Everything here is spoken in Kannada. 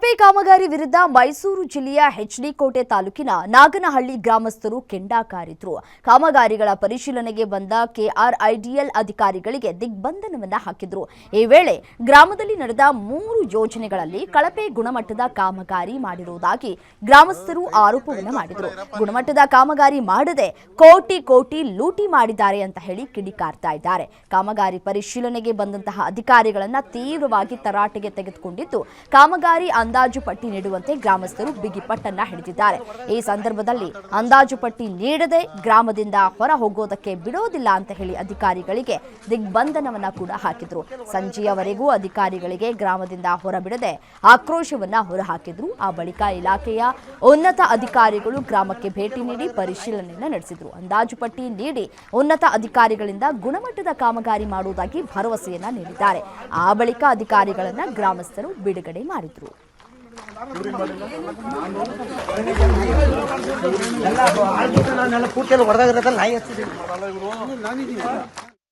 ಕಳಪೆ ಕಾಮಗಾರಿ ವಿರುದ್ಧ ಮೈಸೂರು ಜಿಲ್ಲೆಯ ಎಚ್ಡಿ ಕೋಟೆ ತಾಲೂಕಿನ ನಾಗನಹಳ್ಳಿ ಗ್ರಾಮಸ್ಥರು ಕೆಂಡಕಾರಿದ್ರು. ಕಾಮಗಾರಿಗಳ ಪರಿಶೀಲನೆಗೆ ಬಂದ ಕೆಆರ್ಐಡಿಎಲ್ ಅಧಿಕಾರಿಗಳಿಗೆ ದಿಗ್ಬಂಧನವನ್ನ ಹಾಕಿದ್ರು. ಈ ವೇಳೆ ಗ್ರಾಮದಲ್ಲಿ ನಡೆದ 3 ಯೋಜನೆಗಳಲ್ಲಿ ಕಳಪೆ ಗುಣಮಟ್ಟದ ಕಾಮಗಾರಿ ಮಾಡಿರುವುದಾಗಿ ಗ್ರಾಮಸ್ಥರು ಆರೋಪವನ್ನ ಮಾಡಿದ್ರು. ಗುಣಮಟ್ಟದ ಕಾಮಗಾರಿ ಮಾಡದೆ ಕೋಟಿ ಲೂಟಿ ಮಾಡಿದ್ದಾರೆ ಅಂತ ಹೇಳಿ ಕಿಡಿಕಾರ್ತಾ ಇದ್ದಾರೆ. ಕಾಮಗಾರಿ ಪರಿಶೀಲನೆಗೆ ಬಂದಂತಹ ಅಧಿಕಾರಿಗಳನ್ನ ತೀವ್ರವಾಗಿ ತರಾಟೆಗೆ ತೆಗೆದುಕೊಂಡಿದ್ದು ಕಾಮಗಾರಿ ಅಂದಾಜು ಪಟ್ಟಿ ನೀಡುವಂತೆ ಗ್ರಾಮಸ್ಥರು ಬಿಗಿಪಟ್ಟನ್ನ ಹಿಡಿದಿದ್ದಾರೆ. ಈ ಸಂದರ್ಭದಲ್ಲಿ ಅಂದಾಜು ಪಟ್ಟಿ ನೀಡದೆ ಗ್ರಾಮದಿಂದ ಹೊರ ಹೋಗೋದಕ್ಕೆ ಬಿಡೋದಿಲ್ಲ ಅಂತ ಹೇಳಿ ಅಧಿಕಾರಿಗಳಿಗೆ ದಿಗ್ಬಂಧನವನ್ನ ಕೂಡ ಹಾಕಿದ್ರು. ಸಂಜೆಯವರೆಗೂ ಅಧಿಕಾರಿಗಳಿಗೆ ಗ್ರಾಮದಿಂದ ಹೊರಬಿಡದೆ ಆಕ್ರೋಶವನ್ನ ಹೊರಹಾಕಿದ್ರು. ಆ ಬಳಿಕ ಇಲಾಖೆಯ ಉನ್ನತ ಅಧಿಕಾರಿಗಳು ಗ್ರಾಮಕ್ಕೆ ಭೇಟಿ ನೀಡಿ ಪರಿಶೀಲನೆಯನ್ನ ನಡೆಸಿದ್ರು. ಅಂದಾಜು ಪಟ್ಟಿ ನೀಡಿ ಉನ್ನತ ಅಧಿಕಾರಿಗಳಿಂದ ಗುಣಮಟ್ಟದ ಕಾಮಗಾರಿ ಮಾಡುವುದಾಗಿ ಭರವಸೆಯನ್ನ ನೀಡಿದ್ದಾರೆ. ಆ ಬಳಿಕ ಅಧಿಕಾರಿಗಳನ್ನ ಗ್ರಾಮಸ್ಥರು ಬಿಡುಗಡೆ ಮಾಡಿದ್ರು. ಎಲ್ಲ ಪೂರ್ತಿ ಹೊಡೆದಾಗಿರೋದ್ರಲ್ಲಿ ನಾಯಿ ಹಚ್ಚಿದ್ದೀವಿ.